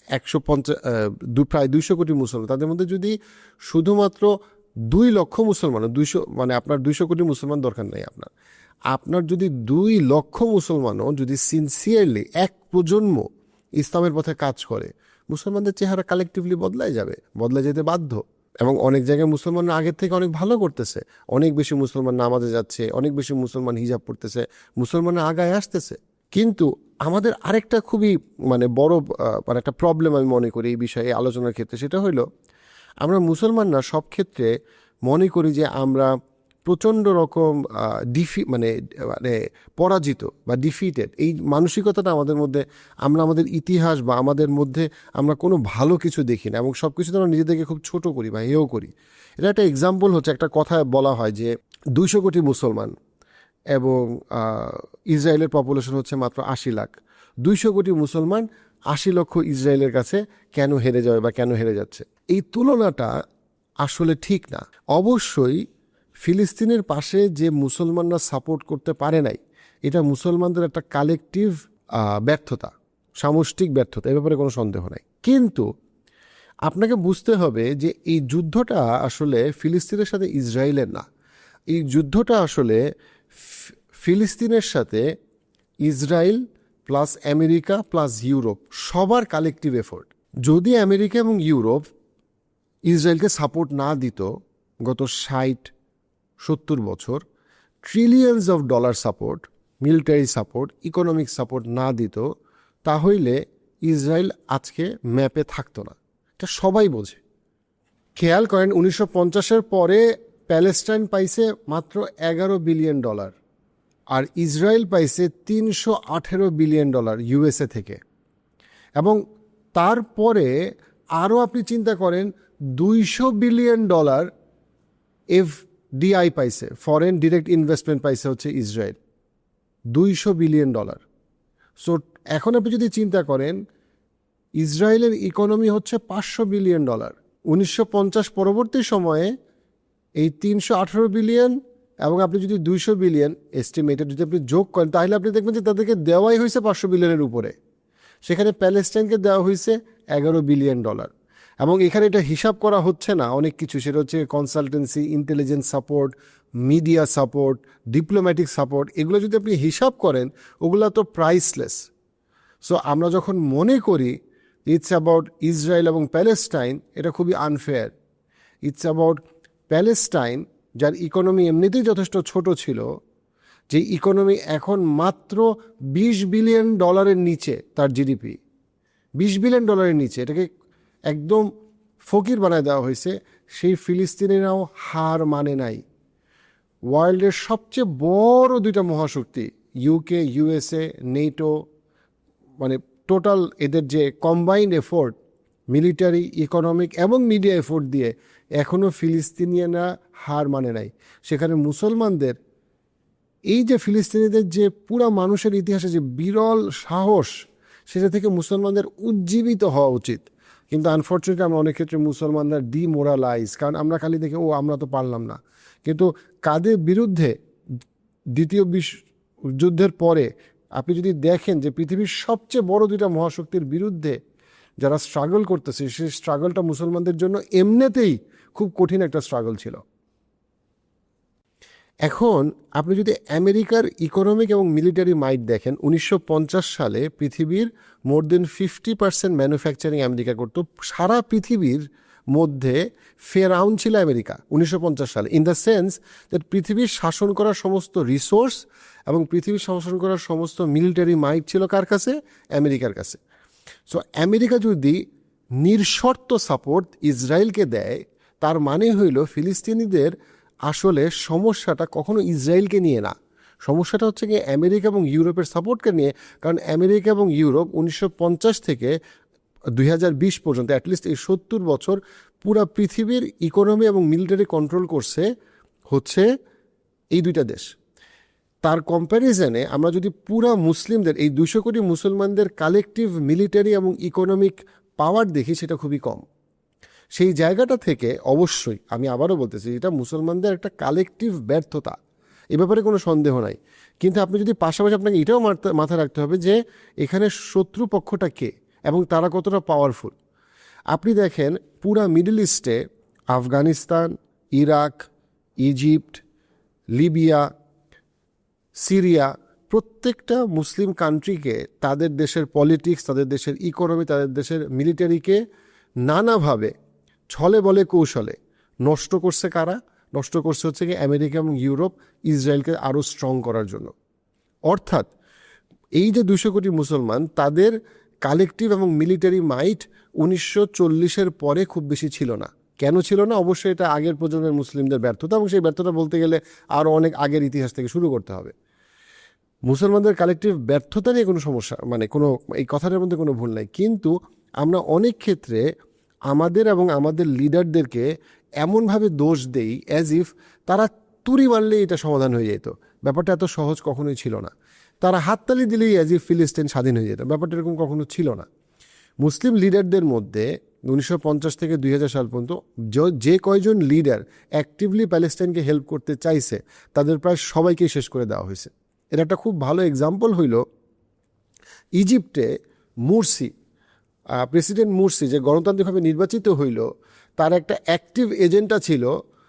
150 প্রায় 200 কোটি মুসলমান, তাদের মধ্যে যদি শুধুমাত্র 2 লক্ষ মুসলমান, 200 মানে আপনার 200 কোটি মুসলমান দরকার নেই, আপনার যদি 2 লক্ষ মুসলমানও যদি সিনসিয়ারলি এক প্রজন্ম ইসলামের পথে কাজ করে, মুসলমানদের চেহারা কালেকটিভলি বদলাই যেতে বাধ্য। এবং অনেক জায়গায় মুসলমানরা আগের থেকে অনেক ভালো করতেছে, অনেক বেশি মুসলমান নামাজে যাচ্ছে, অনেক বেশি মুসলমান হিজাব পড়তেছে, মুসলমানরা আগায় আসতেছে। কিন্তু আমাদের আরেকটা খুবই মানে বড় মানে একটা প্রবলেম আমি মনে করি এই বিষয়ে আলোচনার ক্ষেত্রে, সেটা হলো আমরা মুসলমানরা সব ক্ষেত্রে মনে করি যে আমরা প্রচণ্ড রকম মানে পরাজিত বা ডিফিটেড। এই মানসিকতাটা আমাদের মধ্যে, আমরা আমাদের ইতিহাস বা আমাদের মধ্যে আমরা কোনো ভালো কিছু দেখি না, এবং সব কিছুতে আমরা নিজেদেরকে খুব ছোট করি বা হেয় করি। এটা একটা এক্সাম্পল হচ্ছে, একটা কথায় বলা হয় যে 200 কোটি মুসলমান এবং ইসরায়েলের পপুলেশন হচ্ছে মাত্র 80 লাখ। 200 কোটি মুসলমান 80 লক্ষ ইসরায়েলের কাছে কেন হেরে যাবে বা কেন হেরে যাচ্ছে? এই তুলনাটা আসলে ঠিক না। অবশ্যই ফিলিস্তিনের পাশে যে মুসলমানরা সাপোর্ট করতে পারে নাই, এটা মুসলমানদের একটা কালেকটিভ ব্যর্থতা, সামষ্টিক ব্যর্থতা, এ ব্যাপারে কোনো সন্দেহ নাই। কিন্তু আপনাকে বুঝতে হবে যে এই যুদ্ধটা আসলে ফিলিস্তিনের সাথে ইসরায়েলের না, এই যুদ্ধটা আসলে ফিলিস্তিনের সাথে Israel plus America plus Europe সবার কালেকটিভ এফোর্ট। যদি আমেরিকা এবং ইউরোপ ইসরায়েলকে সাপোর্ট না দিত গত 60-70 বছর, trillions of dollar support, military support, economic support না দিত, তাহলে ইসরায়েল আজকে ম্যাপে থাকতো না। এটা সবাই বোঝে। খেয়াল করেন, 1950-এর পরে প্যালেস্টাইন পাইছে মাত্র $11 বিলিয়ন, আর ইসরায়েল পাইছে $318 বিলিয়ন ইউএসএ থেকে। এবং তারপরে আরও আপনি চিন্তা করেন, $200 বিলিয়ন এফডিআই পাইছে, ফরেন ডিরেক্ট ইনভেস্টমেন্ট পাইছে হচ্ছে ইসরায়েল, $200 বিলিয়ন। সো এখন আপনি যদি চিন্তা করেন, ইসরায়েলের ইকোনমি হচ্ছে $500 বিলিয়ন। 1950 পরবর্তী সময়ে এই 318 বিলিয়ন এবং আপনি যদি 200 বিলিয়ন এস্টিমেটেড যদি আপনি যোগ করেন, তাহলে আপনি দেখবেন যে তাদেরকে দেওয়াই হয়েছে 500 বিলিয়নের উপরে। সেখানে প্যালেস্টাইনকে দেওয়া হয়েছে $11 বিলিয়ন। এবং এখানে এটা হিসাব করা হচ্ছে না অনেক কিছু, সেটা হচ্ছে consultancy, intelligence support, media support, diplomatic support. এগুলো যদি আপনি হিসাব করেন, ওগুলো তো প্রাইসলেস। সো আমরা যখন মনে করি ইটস অ্যাবাউট ইসরায়েল এবং প্যালেস্টাইন, এটা খুবই আনফেয়ার। ইটস অ্যাবাউট প্যালেস্টাইন, যার ইকোনমি এমনিতেই যথেষ্ট ছোট ছিল, যে ইকোনমি এখন মাত্র $20 বিলিয়ন নিচে, তার জিডিপি $20 বিলিয়ন নিচে, এটাকে একদম ফকির বানায় দেওয়া হয়েছে। সেই ফিলিস্তিনিরাও হার মানে নাই। ওয়ার্ল্ডের সবচেয়ে বড় 2টা মহাশক্তি, ইউকে, ইউএসএ, নেটো, মানে টোটাল এদের যে কম্বাইন্ড এফোর্ট, মিলিটারি, ইকোনমিক এবং মিডিয়া এফোর্ট দিয়ে এখনও ফিলিস্তিনিয়ানরা হার মানে নাই। সেখানে মুসলমানদের এই যে ফিলিস্তিনিদের যে পুরা মানুষের ইতিহাসে যে বিরল সাহস, সেটা থেকে মুসলমানদের উজ্জীবিত হওয়া উচিত। কিন্তু আনফর্চুনেটলি আমরা অনেক ক্ষেত্রে মুসলমানরা ডিমোরালাইজ, কারণ আমরা খালি দেখে আমরা তো পারলাম না। কিন্তু কাদের বিরুদ্ধে? দ্বিতীয় বিশ্বযুদ্ধের পরে আপনি যদি দেখেন যে পৃথিবীর সবচেয়ে বড় 2টা মহাশক্তির বিরুদ্ধে যারা স্ট্রাগল করতেছে, সেই স্ট্রাগলটা মুসলমানদের জন্য এমনিতেই খুব কঠিন একটা স্ট্রাগল ছিল। এখন আপনি যদি আমেরিকার ইকোনমিক এবং মিলিটারি মাইট দেখেন, 1950 সালে পৃথিবীর মোর দেন 50% ম্যানুফ্যাকচারিং আমেরিকা করতো। সারা পৃথিবীর মধ্যে ফেরাউন ছিল আমেরিকা 1950 সালে, ইন দ্য সেন্স দ্যাট পৃথিবীর শাসন করার সমস্ত রিসোর্স এবং পৃথিবীর শাসন করার সমস্ত মিলিটারি মাইট ছিল কার কাছে? আমেরিকার কাছে। সো আমেরিকা যদি নিঃশর্ত সাপোর্ট ইসরায়েলকে দেয়, তার মানে হইল ফিলিস্তিনিদের আসলে সমস্যাটা কখনো ইসরায়েলকে নিয়ে না, সমস্যাটা হচ্ছে কি আমেরিকা এবং ইউরোপের সাপোর্টকে নিয়ে। কারণ আমেরিকা এবং ইউরোপ 1950 থেকে 2020 পর্যন্ত অ্যাটলিস্ট এই 70 বছর পুরা পৃথিবীর ইকোনমি এবং মিলিটারি কন্ট্রোল করছে হচ্ছে এই দুইটা দেশ। তার কম্প্যারিজনে আমরা যদি পুরা মুসলিমদের, এই 200 কোটি মুসলমানদের কালেকটিভ মিলিটারি এবং ইকোনমিক পাওয়ার দেখি, সেটা খুবই কম। সেই জায়গাটা থেকে অবশ্যই আমি আবারও বলতেছি, এটা মুসলমানদের একটা কালেকটিভ ব্যর্থতা, এ ব্যাপারে কোনো সন্দেহ নাই। কিন্তু আপনি যদি পাশাপাশি আপনাকে এটাও মাথায় রাখতে হবে যে এখানে শত্রুপক্ষটা কে এবং তারা কতটা পাওয়ারফুল। আপনি দেখেন পুরা মিডল ইস্টে Afghanistan, Iraq, Egypt, Libya, Syria, প্রত্যেকটা মুসলিম কান্ট্রিকে তাদের দেশের পলিটিক্স, তাদের দেশের ইকোনমি, তাদের দেশের মিলিটারিকে নানাভাবে ছলে বলে কৌশলে নষ্ট করছে। কারা নষ্ট করছে? হচ্ছে কি আমেরিকা এবং ইউরোপ, ইসরায়েলকে আরও স্ট্রং করার জন্য। অর্থাৎ এই যে 200 কোটি মুসলমান, তাদের কালেকটিভ এবং মিলিটারি মাইট 1940-এর পরে খুব বেশি ছিল না। কেন ছিল না? অবশ্যই এটা আগের প্রজন্মের মুসলিমদের ব্যর্থতা, এবং সেই ব্যর্থতা বলতে গেলে আরও অনেক আগের ইতিহাস থেকে শুরু করতে হবে। মুসলমানদের কালেকটিভ ব্যর্থতা নিয়ে কোনো সমস্যা, মানে কোনো এই কথাটার মধ্যে কোনো ভুল নাই। কিন্তু আমরা অনেক ক্ষেত্রে আমাদের এবং আমাদের লিডারদেরকে এমনভাবে দোষ দেই অ্যাজ ইফ তারা তুড়ি মারলেই এটা সমাধান হয়ে যেত। ব্যাপারটা এত সহজ কখনোই ছিল না। তারা হাততালি দিলেই অ্যাজ ইফ ফিলিস্তিন স্বাধীন হয়ে যেত, ব্যাপারটা এরকম কখনো ছিল না। মুসলিম লিডারদের মধ্যে 1950 থেকে 2000 সাল পর্যন্ত যে কয়জন লিডার অ্যাক্টিভলি প্যালেস্টাইনকে হেল্প করতে চাইছে, তাদের প্রায় সবাইকেই শেষ করে দেওয়া হয়েছে। এর একটা খুব ভালো এক্সাম্পল হইল ইজিপ্টে মুরসি, প্রেসিডেন্ট মুরসি যে গণতান্ত্রিকভাবে নির্বাচিত হইল, তার একটা অ্যাক্টিভ এজেন্ডা ছিল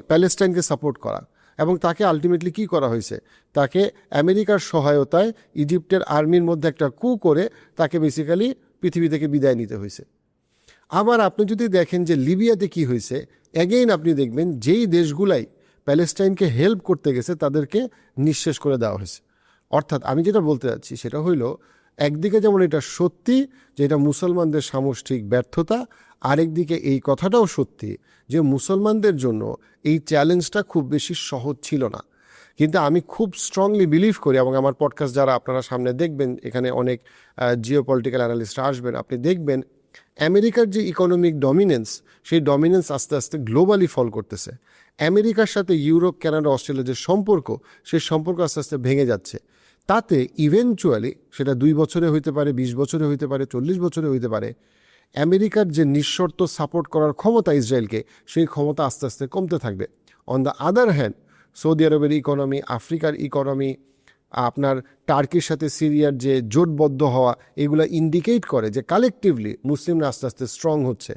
প্যালেস্টাইনকে সাপোর্ট করা, এবং তাকে আলটিমেটলি কি করা হয়েছে? তাকে আমেরিকার সহায়তায় ইজিপ্টের আর্মির মধ্যে একটা কু করে তাকে বেসিক্যালি পৃথিবী থেকে বিদায় নিতে হয়েছে। আবার আপনি যদি দেখেন যে লিবিয়াতে কি হয়েছে, অ্যাগেইন আপনি দেখবেন যেই দেশগুলাই প্যালেস্টাইনকে হেল্প করতে গেছে তাদেরকে নিঃশেষ করে দেওয়া হয়েছে। অর্থাৎ আমি যেটা বলতে চাচ্ছি সেটা হইল, একদিকে যেমন এটা সত্যি যে এটা মুসলমানদের সামষ্টিক ব্যর্থতা, আরেকদিকে এই কথাটাও সত্যি যে মুসলমানদের জন্য এই চ্যালেঞ্জটা খুব বেশি সহজ ছিল না। কিন্তু আমি খুব স্ট্রংলি বিলিভ করি, এবং আমার পডকাস্ট যারা আপনারা সামনে দেখবেন, এখানে অনেক জিওপলিটিক্যাল অ্যানালিস্টরা আসবেন, আপনি দেখবেন আমেরিকার যে ইকোনমিক ডমিনেন্স, সেই ডমিনেন্স আস্তে আস্তে গ্লোবালি ফল করতেছে। আমেরিকার সাথে ইউরোপ, কানাডা, অস্ট্রেলিয়ার যে সম্পর্ক, সেই সম্পর্ক আস্তে আস্তে ভেঙে যাচ্ছে। তাতে ইভেনচুয়ালি সেটা 2 বছরে হইতে পারে, 20 বছরে হইতে পারে, 40 বছরে হইতে পারে, আমেরিকার যে নিঃশর্ত সাপোর্ট করার ক্ষমতা ইসরায়েলকে, সেই ক্ষমতা আস্তে আস্তে কমতে থাকবে। On the other hand, Saudi আরবের ইকোনমি, আফ্রিকার ইকোনমি, আপনার টার্কির সাথে সিরিয়ার যে জোটবদ্ধ হওয়া, এগুলো ইন্ডিকেট করে যে কালেকটিভলি মুসলিমরা আস্তে আস্তে স্ট্রং হচ্ছে।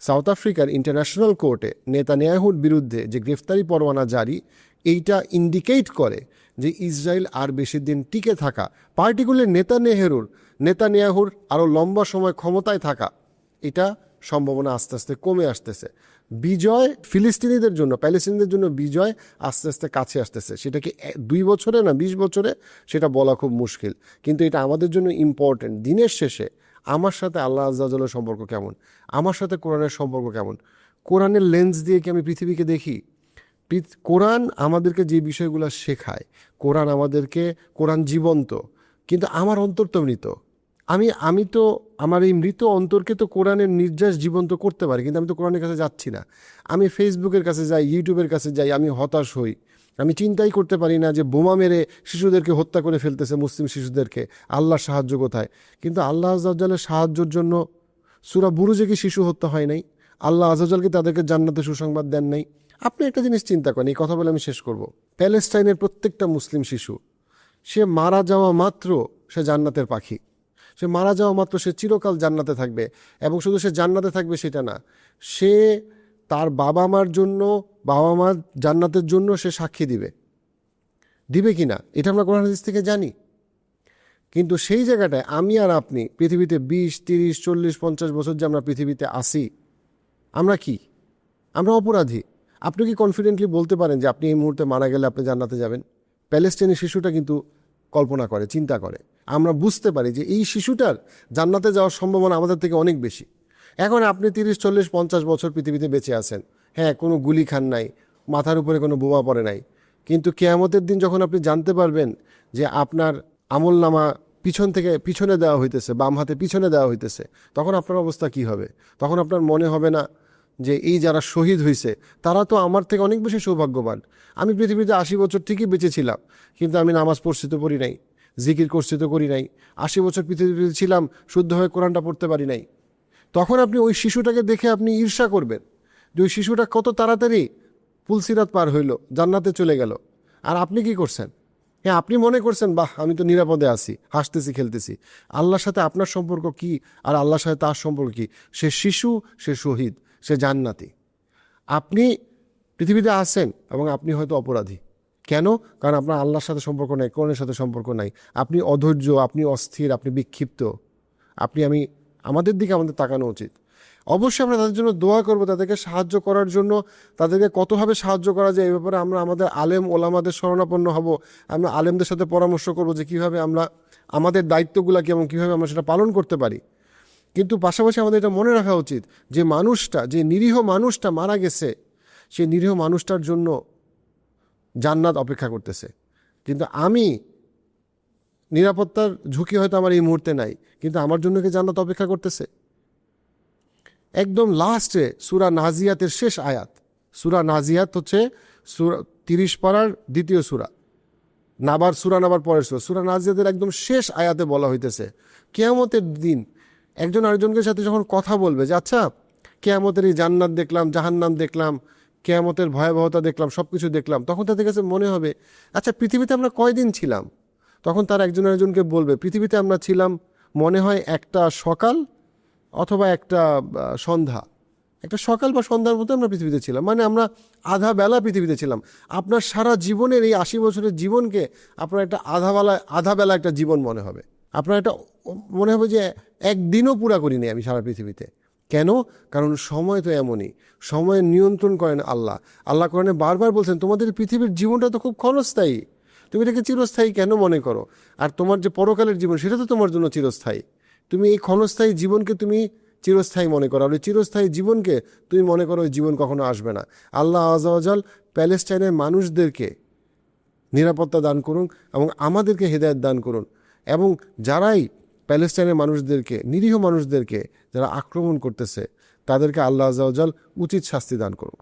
সাউথ আফ্রিকার ইন্টারন্যাশনাল কোর্টে নেতানিয়াহুর বিরুদ্ধে যে গ্রেফতারি পরোয়ানা জারি, এইটা ইন্ডিকেট করে যে ইসরায়েল আর বেশি দিন টিকে থাকা, পার্টিকুলার নেতানিয়াহুর আরও লম্বা সময় ক্ষমতায় থাকা, এটা সম্ভাবনা আস্তে আস্তে কমে আসতেছে। বিজয় ফিলিস্তিনিদের জন্য, প্যালেস্তিনিদের জন্য বিজয় আস্তে আস্তে কাছে আসতেছে। সেটা কি 2 বছরে না 20 বছরে, সেটা বলা খুব মুশকিল, কিন্তু এটা আমাদের জন্য ইম্পর্টেন্ট। দিনের শেষে আমার সাথে আল্লাহ আজ্জা ওয়াজালের সম্পর্ক কেমন, আমার সাথে কোরআনের সম্পর্ক কেমন, কোরআনের লেন্স দিয়ে কি আমি পৃথিবীকে দেখি? কোরআন আমাদেরকে যে বিষয়গুলো শেখায়, কোরআন জীবন্ত, কিন্তু আমার অন্তর তো মৃত। আমি তো আমার এই মৃত অন্তরকে তো কোরআনের নির্যাস জীবন্ত করতে পারি, কিন্তু আমি তো কোরআনের কাছে যাচ্ছি না। আমি ফেসবুকের কাছে যাই, ইউটিউবের কাছে যাই, আমি হতাশ হই। আমি চিন্তাই করতে পারি না যে বোমা মেরে শিশুদেরকে হত্যা করে ফেলতেছে, মুসলিম শিশুদেরকে, আল্লাহর সাহায্য কোথায়? কিন্তু আল্লাহ আজ্জা ওয়াজালের সাহায্যের জন্য সূরা বুরুজে কি শিশু হত্যা হয় নাই? আল্লাহ আজ্জা ওয়াজাল কি তাদেরকে জান্নাতে সুসংবাদ দেন নাই? আপনি একটা জিনিস চিন্তা করেন, এই কথা বলে আমি শেষ করব। প্যালেস্টাইনের প্রত্যেকটা মুসলিম শিশু, সে মারা যাওয়া মাত্র সে জান্নাতের পাখি, সে মারা যাওয়া মাত্র সে চিরকাল জান্নাতে থাকবে। এবং শুধু সে জান্নাতে থাকবে সেটা না, সে তার বাবা মার জন্য, বাবা মা জান্নাতের জন্য সে সাক্ষী দিবে কি না, এটা আমরা কোরআন হাদিস থেকে জানি। কিন্তু সেই জায়গাটায় আমি আর আপনি পৃথিবীতে 20, 30, 40, 50 বছর যে আমরা পৃথিবীতে আসি, আমরা কি? আমরা অপরাধী। আপনি কি কনফিডেন্টলি বলতে পারেন যে আপনি এই মুহূর্তে মারা গেলে আপনি জান্নাতে যাবেন? প্যালেস্টাইনের শিশুটা কিন্তু কল্পনা করে, চিন্তা করে। আমরা বুঝতে পারি যে এই শিশুটার জান্নাতে যাওয়ার সম্ভাবনা আমাদের থেকে অনেক বেশি। এখন আপনি 30, 40, 50 বছর পৃথিবীতে বেঁচে আছেন, হ্যাঁ, কোনো গুলি খান নাই, মাথার উপরে কোনো বোমা পড়ে নাই, কিন্তু কিয়ামতের দিন যখন আপনি জানতে পারবেন যে আপনার আমলনামা পিছনে দেওয়া হইতেছে, বাম হাতে পিছনে দেওয়া হইতেছে, তখন আপনার অবস্থা কি হবে? তখন আপনার মনে হবে না যে এই যারা শহীদ হয়েছে তারা তো আমার থেকে অনেক বেশি সৌভাগ্যবান। আমি পৃথিবীতে 80 বছর ঠিকই বেঁচে ছিলাম, কিন্তু আমি নামাজ পড়ছি তো পড়ি নাই, জিকির করছি তো করি নাই, 80 বছর পৃথিবীতে ছিলাম, শুদ্ধ হয়ে কোরআনটা পড়তে পারি নাই। তখন আপনি ওই শিশুটাকে দেখে আপনি ঈর্ষা করবেন যে ওই শিশুটা কত তাড়াতাড়ি পুলসিরাত পার হইল, জান্নাতে চলে গেল, আর আপনি কি করছেন? হ্যাঁ, আপনি মনে করছেন বাহ, আমি তো নিরাপদে আছি, হাসতেছি, খেলতেছি। আল্লাহর সাথে আপনার সম্পর্ক কি আর আল্লাহর সাথে তার সম্পর্ক কি? সে শিশু, সে শহীদ, সে জান্নাতি। আপনি পৃথিবীতে আছেন এবং আপনি হয়তো অপরাধী। কেন? কারণ আপনার আল্লাহর সাথে সম্পর্ক নাই, কোরআনের সাথে সম্পর্ক নাই। আপনি অধৈর্য, আপনি অস্থির, আপনি বিক্ষিপ্ত। আমাদের দিকে আমাদের তাকানো উচিত। অবশ্যই আমরা তাদের জন্য দোয়া করব, তাদেরকে সাহায্য করার জন্য। তাদেরকে কতভাবে সাহায্য করা যায় এই ব্যাপারে আমরা আমাদের আলেম ওলামাদের শরণাপন্ন হব। আমরা আলেমদের সাথে পরামর্শ করব যে কীভাবে আমরা আমাদের দায়িত্বগুলো কি এবং কীভাবে আমরা সেটা পালন করতে পারি। কিন্তু পাশাপাশি আমাদের এটা মনে রাখা উচিত যে যে নিরীহ মানুষটা মারা গেছে, সেই নিরীহ মানুষটার জন্য জান্নাত অপেক্ষা করতেছে। কিন্তু আমি নিরাপত্তার ঝুঁকি হয়তো আমার এই মুহূর্তে নাই, কিন্তু আমার জন্য কি জান্নাত অপেক্ষা করতেছে? একদম লাস্টে সূরা নাজিয়াতের শেষ আয়াত, সূরা নাজিয়াত হচ্ছে 30 পারার দ্বিতীয় সূরা, সূরা নাবার পরের সূরা নাজিয়াতের একদম শেষ আয়াতে বলা হইতেছে কিয়ামতের দিন একজন আরেকজনের সাথে যখন কথা বলবে যে আচ্ছা, কিয়ামতের এই জান্নাত দেখলাম, জাহান্নাম দেখলাম, কিয়ামতের ভয়াবহতা দেখলাম, সব কিছু দেখলাম, তখন তাদের কাছে মনে হবে আচ্ছা, পৃথিবীতে আমরা কয়দিন ছিলাম? তখন তারা একজন আরেকজনকে বলবে পৃথিবীতে আমরা ছিলাম মনে হয় একটা সকাল অথবা একটা সন্ধ্যা, একটা সকাল বা সন্ধ্যার মতো আমরা পৃথিবীতে ছিলাম, মানে আমরা আধা বেলা পৃথিবীতে ছিলাম। আপনার সারা জীবনের এই 80 বছরের জীবনকে আপনার একটা আধা বেলা একটা জীবন মনে হবে। আপনার এটা মনে হবে যে একদিনও পুরা করিনি আমি সারা পৃথিবীতে। কেন? কারণ সময় তো এমনই, সময়ের নিয়ন্ত্রণ করেন আল্লাহ। আল্লাহ কোরআনে বারবার বলছেন তোমাদের পৃথিবীর জীবনটা তো খুব ক্ষণস্থায়ী, তুমি এটাকে চিরস্থায়ী কেন মনে করো? আর তোমার যে পরকালের জীবন সেটা তো তোমার জন্য চিরস্থায়ী। তুমি এই ক্ষণস্থায়ী জীবনকে তুমি চিরস্থায়ী মনে করো, আর ওই চিরস্থায়ী জীবনকে তুমি মনে করো ওই জীবন কখনো আসবে না। আল্লাহ আযza ওয়া জাল প্যালেস্টাইনের মানুষদেরকে নিরাপত্তা দান করুন এবং আমাদেরকে হেদায়েত দান করুন, এবং যারাই প্যালেস্টাইনের মানুষদেরকে, নিরীহ মানুষদেরকে যারা আক্রমণ করতেছে, তাদেরকে আল্লাহ আযza ওয়া জাল উচিত শাস্তি দান করুন।